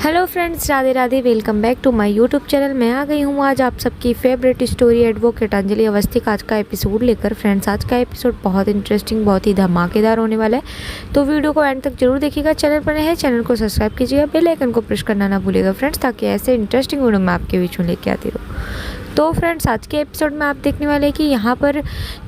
Hello friends, Radhe Radhe. Welcome back to my YouTube channel. मैं आ गई हूँ आज आप सबकी favourite story advocate Anjali Awasthi का आज का एपिसोड लेकर। फ्रेंड्स, आज का एपिसोड बहुत इंटरेस्टिंग, बहुत ही धमाकेदार होने वाला है, तो वीडियो को एंड तक जरूर देखिएगा। चैनल पर नए हैं, चैनल को सब्सक्राइब कीजिएगा, बेल आइकन को प्रेस करना ना भूलिएगा फ्रेंड्स, ताकि ऐसे इंटरेस्टिंग वीडियो मैं आपके बीच में लेके आती रहूँ। तो फ्रेंड्स, आज के एपिसोड में आप देखने वाले हैं कि यहाँ पर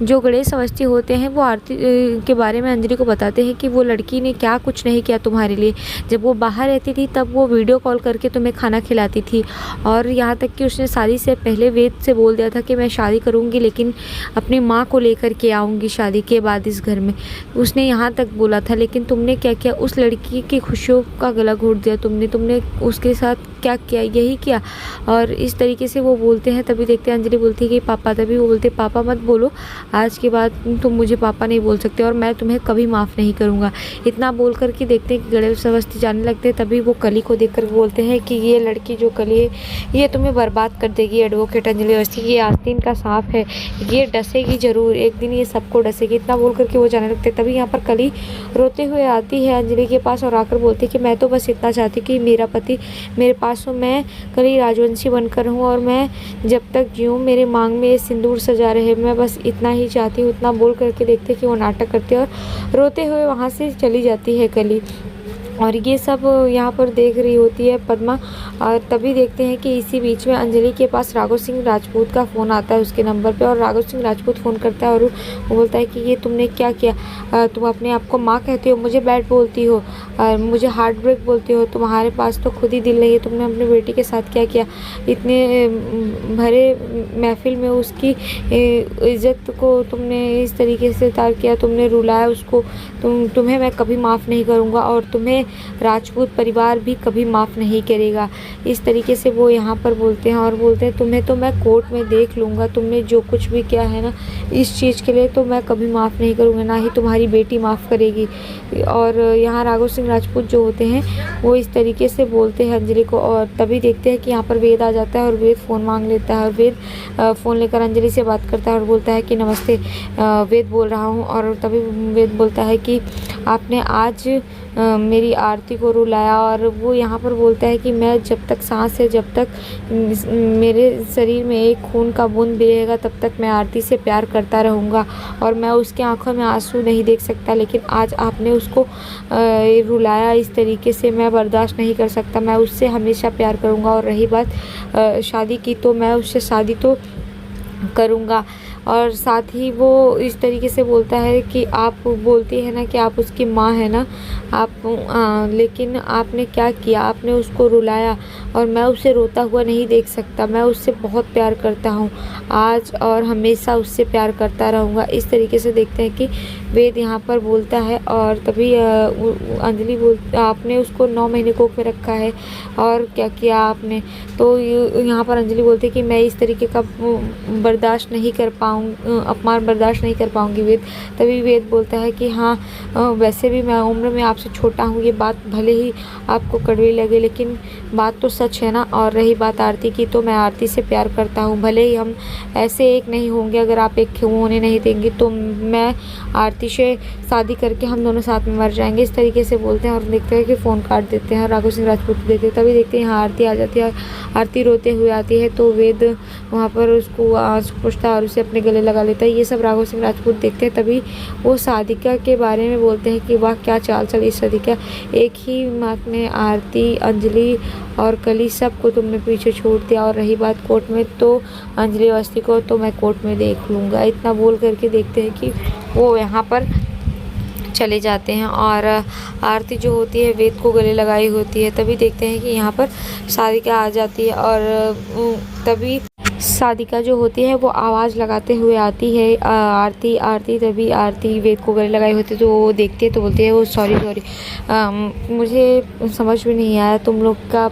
जो गणेश अवस्थी होते हैं वो आरती के बारे में अंजलि को बताते हैं कि वो लड़की ने क्या कुछ नहीं किया तुम्हारे लिए। जब वो बाहर रहती थी तब वो वीडियो कॉल करके तुम्हें खाना खिलाती थी, और यहाँ तक कि उसने शादी से पहले वेद से बोल दिया था कि मैं शादी करूँगी लेकिन अपनी माँ को लेकर के आऊँगी शादी के बाद इस घर में। उसने यहाँ तक बोला था, लेकिन तुमने क्या किया, उस लड़की की खुशियों का गला घोट दिया तुमने उसके साथ क्या किया, यही किया। और इस तरीके से वो बोलते हैं। तभी देखते हैं अंजलि बोलती है कि पापा, तभी वो बोलते पापा मत बोलो, आज के बाद तुम मुझे पापा नहीं बोल सकते और मैं तुम्हें कभी माफ़ नहीं करूँगा। इतना बोल करके देखते हैं कि गणेश अवस्थी जाने लगते हैं। तभी वो कली को देख कर बोलते हैं कि ये लड़की जो कली है ये तुम्हें बर्बाद कर देगी एडवोकेट अंजलि अवस्थी, ये आस्तीन का सांप है, ये डसेगी ज़रूर, एक दिन ये सबको डसेगी। इतना बोल करके वो जाने लगते। तभी यहाँ पर कली रोते हुए आती है अंजलि के पास और आकर बोलती है कि मैं तो बस इतना चाहती कि मेरा पति मेरे पास हो, मैं कली राजवंशी बनकर हूँ और मैं जब तक जीऊँ मेरे मांग में ये सिंदूर सजा रहे, मैं बस इतना ही चाहती हूँ। इतना बोल करके देखते कि वो नाटक करते हैं और रोते हुए वहाँ से चली जाती है कली। और ये सब यहाँ पर देख रही होती है पद्मा। और तभी देखते हैं कि इसी बीच में अंजलि के पास राघव सिंह राजपूत का फ़ोन आता है उसके नंबर पे, और राघव सिंह राजपूत फ़ोन करता है और वो बोलता है कि ये तुमने क्या किया, तुम अपने आप को माँ कहती हो, मुझे बैड बोलती हो और मुझे हार्ट ब्रेक बोलती हो, तुम्हारे पास तो खुद ही दिल नहीं है, तुमने अपनी बेटी के साथ क्या किया। इतने भरे महफिल में उसकी इज्जत को तुमने इस तरीके से तार किया, तुमने रुलाया उसको। तुम्हें मैं कभी माफ़ नहीं करूँगा और तुम्हें राजपूत परिवार भी कभी माफ़ नहीं करेगा। इस तरीके से वो यहाँ पर बोलते हैं और बोलते हैं तुम्हें तो मैं कोर्ट में देख लूँगा, तुमने जो कुछ भी किया है ना इस चीज़ के लिए तो मैं कभी माफ़ नहीं करूँगा, ना ही तुम्हारी बेटी माफ़ करेगी। और यहाँ राघव सिंह राजपूत जो होते हैं वो इस तरीके से बोलते हैं अंजलि को। और तभी देखते हैं कि यहाँ पर वेद आ जाता है और वेद फ़ोन मांग लेता है और वेद फ़ोन लेकर अंजलि से बात करता है और बोलता है कि नमस्ते, वेद बोल रहा हूँ। और तभी वेद बोलता है कि आपने आज मेरी आरती को रुलाया। और वो यहाँ पर बोलता है कि मैं जब तक सांस है, जब तक मेरे शरीर में एक खून का बूंद भी रहेगा तब तक मैं आरती से प्यार करता रहूँगा और मैं उसके आंखों में आंसू नहीं देख सकता, लेकिन आज आपने उसको रुलाया इस तरीके से मैं बर्दाश्त नहीं कर सकता। मैं उससे हमेशा प्यार करूँगा और रही बात शादी की तो मैं उससे शादी तो करूँगा। और साथ ही वो इस तरीके से बोलता है कि आप बोलती है ना कि आप उसकी माँ है ना, आप लेकिन आपने क्या किया, आपने उसको रुलाया और मैं उसे रोता हुआ नहीं देख सकता। मैं उससे बहुत प्यार करता हूँ, आज और हमेशा उससे प्यार करता रहूँगा। इस तरीके से देखते हैं कि वेद यहाँ पर बोलता है। और तभी अंजलि आपने उसको 9 महीने कोख में रखा है और क्या किया आपने। तो यहाँ पर अंजलि बोलती है कि मैं इस तरीके का बर्दाश्त नहीं कर अपमान बर्दाश्त नहीं कर पाऊँगी वेद। तभी वेद बोलता है कि हाँ, वैसे भी मैं उम्र में आपसे छोटा हूँ, ये बात भले ही आपको कड़वी लगे लेकिन बात तो सच है ना। और रही बात आरती की, तो मैं आरती से प्यार करता हूँ, भले ही हम ऐसे एक नहीं होंगे, अगर आप एक होने नहीं देंगे तो मैं आरती से शादी करके हम दोनों साथ में मर जाएंगे। इस तरीके से बोलते हैं और देखते हैं कि फ़ोन काट देते हैं, राघव सिंह राजपूत को देते हैं। तभी देखते हैं यहाँ आरती आ जाती है, आरती रोते हुए आती है। तो वेद वहाँ पर उसको पूछता है और उसे अपने गले लगा लेता है। ये सब राघव सिंह राजपूत देखते हैं। तभी वो सादिका के बारे में बोलते हैं कि वाह क्या चाल चली सादिका, एक ही मार्ग में आरती, अंजलि और कली सबको तुमने पीछे छोड़ दिया। और रही बात कोर्ट में, तो अंजलि अवस्थी को तो मैं कोर्ट में देख लूँगा। इतना बोल करके देखते हैं कि वो यहाँ पर चले जाते हैं और आरती जो होती है वेद को गले लगाई होती है। तभी देखते हैं कि यहाँ पर सादिका आ जाती है और तभी सादिका जो होती है वो आवाज़ लगाते हुए आती है, आरती आरती। तभी आरती वेद को गले लगाई होती है तो वो देखती है तो बोलती है वो सॉरी मुझे समझ में नहीं आया, तुम लोग का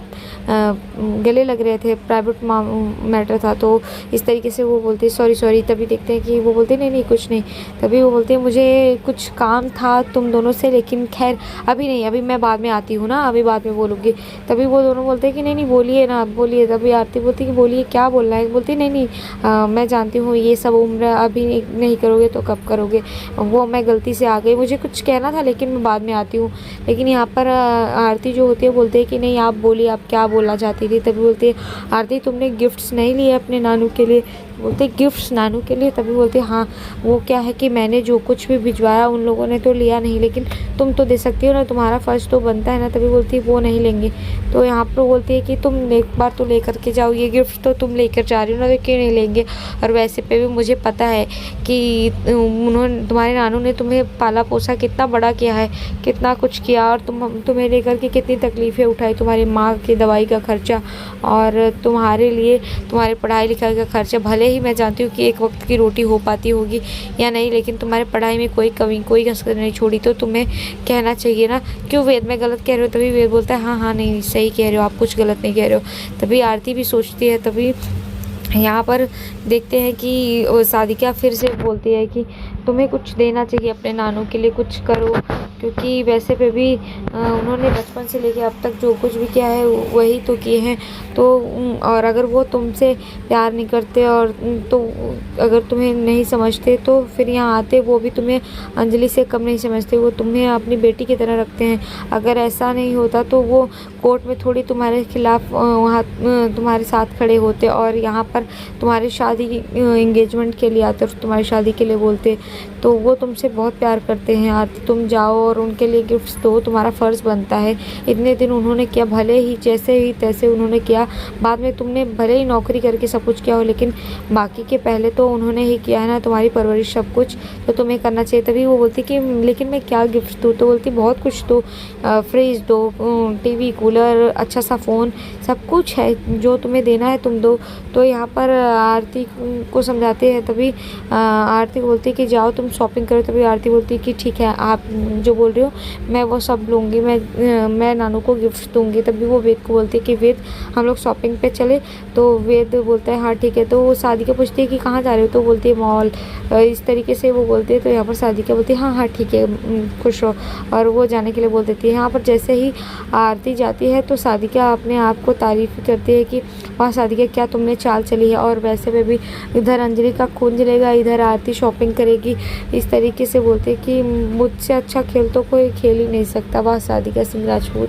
गले लग रहे थे, प्राइवेट मैटर था। तो इस तरीके से वो बोलती है सॉरी। तभी देखते हैं कि वो बोलते नहीं कुछ नहीं। तभी वो बोलते हैं मुझे कुछ काम था तुम दोनों से, लेकिन खैर अभी नहीं, अभी मैं बाद में आती हूँ ना, अभी बाद में बोलूँगी। तभी वो दोनों बोलते हैं कि नहीं बोलिए ना, बोलिए। तभी आरती बोलती है कि बोलिए क्या बोलना है। बोलती नहीं नहीं मैं जानती हूँ ये सब उम्र अभी नहीं करोगे तो कब करोगे, वो मैं गलती से आ गई, मुझे कुछ कहना था लेकिन मैं बाद में आती हूँ। लेकिन यहाँ पर आरती जो होती है बोलते हैं कि नहीं आप बोलिए आप क्या बोलना चाहती थी। तभी बोलती है आरती तुमने गिफ्ट्स नहीं लिए अपने नानू के लिए। बोलते गिफ्ट्स नानू के लिए। तभी बोलते हाँ वो क्या है कि मैंने जो कुछ भी भिजवाया उन लोगों ने तो लिया नहीं, लेकिन तुम तो दे सकती हो ना, तुम्हारा फ़र्ज़ तो बनता है ना। तभी बोलती है वो नहीं लेंगे। तो यहाँ पर बोलती है कि तुम एक बार तो लेकर के जाओ, ये गिफ्ट तो तुम लेकर जा रही हो ना, तो क्यों नहीं लेंगे। और वैसे पे भी मुझे पता है कि उन्होंने तुम्हारे नानू ने तुम्हें पाला पोसा कितना बड़ा किया है, कितना कुछ किया, और तुम्हें लेकर के कितनी तकलीफ़ें उठाई, तुम्हारी माँ की दवाई का खर्चा और तुम्हारे लिए तुम्हारी पढ़ाई लिखाई का खर्चा। भले ही मैं जानती हूँ कि एक वक्त की रोटी हो पाती होगी या नहीं, लेकिन तुम्हारी पढ़ाई में कोई कमी कोई कसर नहीं छोड़ी, तो तुम्हें कहना चाहिए ना। क्यों वेद मैं गलत कह रहे हो। तभी वेद बोलता है हाँ हाँ नहीं सही कह रहे हो, आप कुछ गलत नहीं कह रहे हो। तभी आरती भी सोचती है। तभी यहाँ पर देखते हैं कि सादिका फिर से बोलती है कि तुम्हें कुछ देना चाहिए अपने नानू के लिए, कुछ करो, क्योंकि वैसे पे भी उन्होंने बचपन से लेके अब तक जो कुछ भी किया है वही तो किए हैं। तो और अगर वो तुमसे प्यार नहीं करते और तो अगर तुम्हें नहीं समझते तो फिर यहाँ आते, वो भी तुम्हें अंजलि से कम नहीं समझते, वो तुम्हें अपनी बेटी की तरह रखते हैं। अगर ऐसा नहीं होता तो वो कोर्ट में थोड़ी तुम्हारे खिलाफ वहाँ तुम्हारे साथ खड़े होते और यहाँ पर तुम्हारी शादी इंगेजमेंट के लिए आते और तुम्हारी शादी के लिए बोलते। तो वो तुमसे बहुत प्यार करते हैं आरती, तुम जाओ और उनके लिए गिफ्ट्स दो, तुम्हारा फ़र्ज़ बनता है। इतने दिन उन्होंने किया, भले ही जैसे ही तैसे उन्होंने किया, बाद में तुमने भले ही नौकरी करके सब कुछ किया हो, लेकिन बाकी के पहले तो उन्होंने ही किया है ना, तुम्हारी परवरिश सब कुछ, तो तुम्हें करना चाहिए। तभी वो बोलती कि लेकिन मैं क्या गिफ्ट दूँ। तो बोलती बहुत कुछ दो, फ्रिज दो, टीवी, कूलर, अच्छा सा फ़ोन, सब कुछ है जो तुम्हें देना है तुम दो। तो यहाँ पर आरती को समझाते हैं। तभी आरती बोलती कि जाओ तुम शॉपिंग करो। तभी आरती बोलती कि ठीक है आप जो बोल रहे हो मैं वो सब लूँगी, मैं नानू को गिफ्ट दूँगी। तभी वो वेद को बोलती है कि वेद हम लोग शॉपिंग पे चले। तो वेद बोलता है हाँ ठीक है। तो वो सादिका पूछती है कि कहाँ जा रहे हो। तो बोलती है मॉल, इस तरीके से वो बोलती है। तो यहाँ पर सादिका बोलती है हाँ हाँ ठीक है खुश रहो, और वो जाने के लिए बोल देती है। यहाँ पर जैसे ही आरती जाती है तो सादिका अपने आप को तारीफ़ करती है कि वाह सादिका क्या तुमने चाल चली है। और वैसे में भी इधर अंजलि का खून जलेगा, इधर आरती शॉपिंग करेगी, इस तरीके से बोलते कि मुझसे अच्छा खेल तो कोई खेल ही नहीं सकता, वाह सादिका सिंह राजपूत।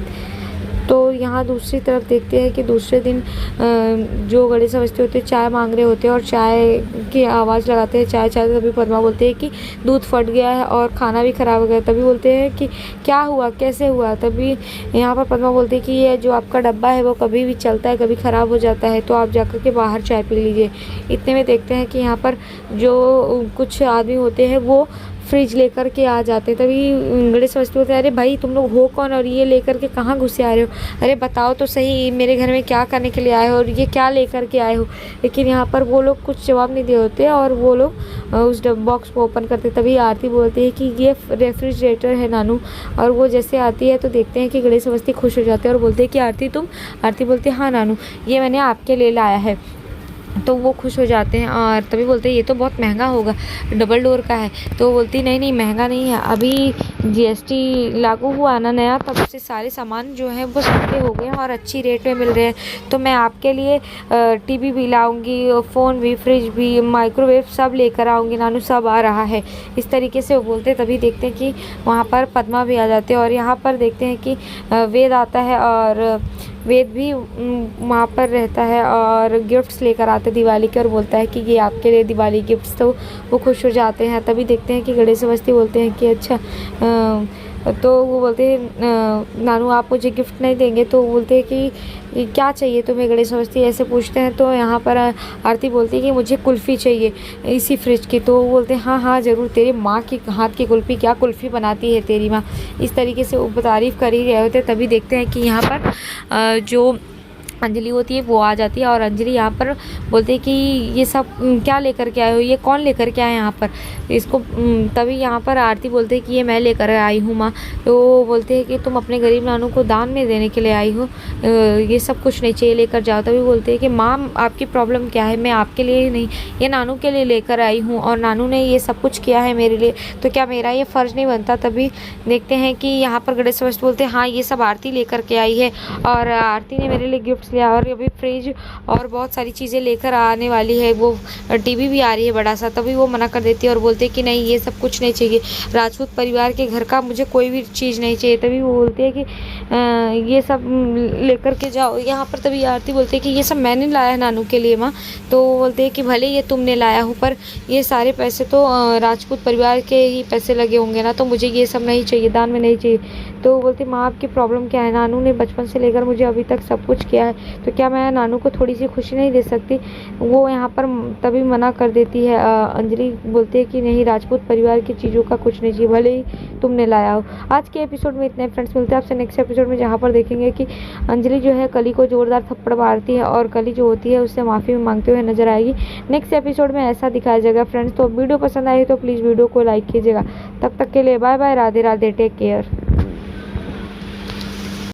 तो यहाँ दूसरी तरफ देखते हैं कि दूसरे दिन जो गणेश अवस्थी होते हैं चाय मांग रहे होते हैं और चाय की आवाज़ लगाते हैं चाय चाय। तभी पद्मा बोलती है कि दूध फट गया है और खाना भी ख़राब हो गया। तभी बोलते हैं कि क्या हुआ, कैसे हुआ। तभी यहाँ पर पद्मा बोलती है कि ये जो आपका डब्बा है वो कभी भी चलता है कभी ख़राब हो जाता है, तो आप जाकर के बाहर चाय पी लीजिए। इतने में देखते हैं कि यहाँ पर जो कुछ आदमी होते हैं वो फ्रिज लेकर के आ जाते हैं। तभी गणेश अवस्थी बोलते हैं अरे भाई तुम लोग हो कौन और ये लेकर के कहाँ घुसे आ रहे हो, अरे बताओ तो सही मेरे घर में क्या करने के लिए आए हो और ये क्या लेकर के आए हो। लेकिन यहाँ पर वो लोग कुछ जवाब नहीं दे होते और वो लोग उस बॉक्स को ओपन करते। तभी आरती बोलती है कि ये रेफ्रिजरेटर है नानू, और वो जैसे आती है तो देखते हैं कि गणेश अवस्थी खुश हो जाते हैं और बोलते हैं कि आरती तुम। आरती बोलती है हाँ नानू ये मैंने आपके लिए लाया है। तो वो खुश हो जाते हैं और तभी बोलते हैं ये तो बहुत महंगा होगा, डबल डोर का है। तो बोलती नहीं नहीं महंगा नहीं है, अभी जीएसटी लागू हुआ ना नया, तब से सारे सामान जो हैं वो सस्ते हो गए हैं और अच्छी रेट में मिल रहे हैं। तो मैं आपके लिए टीवी भी लाऊंगी, फ़ोन भी, फ्रिज भी, माइक्रोवेव सब लेकर आऊँगी नानू, सब आ रहा है। इस तरीके से वो बोलते। तभी देखते हैं कि वहाँ पर पद्मा भी आ जाते हैं और यहाँ पर देखते हैं कि वेद आता है और वेद भी वहाँ पर रहता है और गिफ्ट्स लेकर आते हैं दिवाली के और बोलता है कि ये आपके लिए दिवाली गिफ्ट्स। तो वो खुश हो जाते हैं। तभी देखते हैं कि गणेश अवस्थी बोलते हैं कि अच्छा तो वो बोलते हैं नानू आप मुझे गिफ्ट नहीं देंगे। तो बोलते हैं कि क्या चाहिए तुम्हें, गणेश अवस्थी ऐसे पूछते हैं। तो यहाँ पर आरती बोलती है कि मुझे कुल्फ़ी चाहिए इसी फ्रिज की। तो वो बोलते हैं हाँ हाँ ज़रूर, तेरी माँ की हाथ की कुल्फ़ी, क्या कुल्फ़ी बनाती है तेरी माँ। इस तरीके से वो तारीफ़ कर ही रहे होते। तभी देखते हैं कि यहाँ पर जो अंजलि होती है वो आ जाती है और अंजलि यहाँ पर बोलती है कि ये सब क्या लेकर के आए हो, ये कौन लेकर के आए यहाँ पर इसको। तभी यहाँ पर आरती बोलती है कि ये मैं लेकर आई हूँ माँ। तो वो बोलते हैं कि तुम अपने गरीब नानू को दान में देने के लिए आई हो, ये सब कुछ नहीं चाहिए, लेकर जाओ। तभी बोलते हैं कि माँ आपकी प्रॉब्लम क्या है, मैं आपके लिए ही नहीं ये नानू के लिए लेकर आई हूँ और नानू ने ये सब कुछ किया है मेरे लिए, तो क्या मेरा ये फ़र्ज़ नहीं बनता। तभी देखते हैं कि यहाँ पर गणेश अवस्थी बोलते हैं हाँ ये सब आरती लेकर के आई है और आरती ने मेरे लिए गिफ्ट लिया और अभी फ्रिज और बहुत सारी चीज़ें लेकर आने वाली है, वो टीवी भी आ रही है बड़ा सा, तभी वो मना कर देती है और बोलती है कि नहीं ये सब कुछ नहीं चाहिए, राजपूत परिवार के घर का मुझे कोई भी चीज़ नहीं चाहिए। तभी वो बोलती है कि ये सब लेकर के जाओ यहाँ पर। तभी आरती बोलती है कि ये सब मैंने लाया है नानू के लिए माँ। तो वो बोलते हैं कि भले ये तुमने लाया हो पर ये सारे पैसे तो राजपूत परिवार के ही पैसे लगे होंगे ना, तो मुझे ये सब नहीं चाहिए, दान में नहीं चाहिए। तो वो बोलती माँ आपकी प्रॉब्लम क्या है, नानू ने बचपन से लेकर मुझे अभी तक सब कुछ किया है, तो क्या मैं नानू को थोड़ी सी खुशी नहीं दे सकती। वो यहाँ पर तभी मना कर देती है। अंजलि बोलती है कि नहीं, राजपूत परिवार की चीज़ों का कुछ नहीं चाहिए, भले ही तुमने लाया हो। आज के एपिसोड में इतने फ्रेंड्स, मिलते हैं आपसे नेक्स्ट एपिसोड में, जहाँ पर देखेंगे कि अंजलि जो है कली को जोरदार थप्पड़ मारती है और कली जो होती है उससे माफ़ी मांगते हुए नजर आएगी नेक्स्ट एपिसोड में, ऐसा दिखाया जाएगा फ्रेंड्स। तो वीडियो पसंद आई तो प्लीज़ वीडियो को लाइक कीजिएगा। तब तक के लिए bye bye, Radhe Radhe, take care.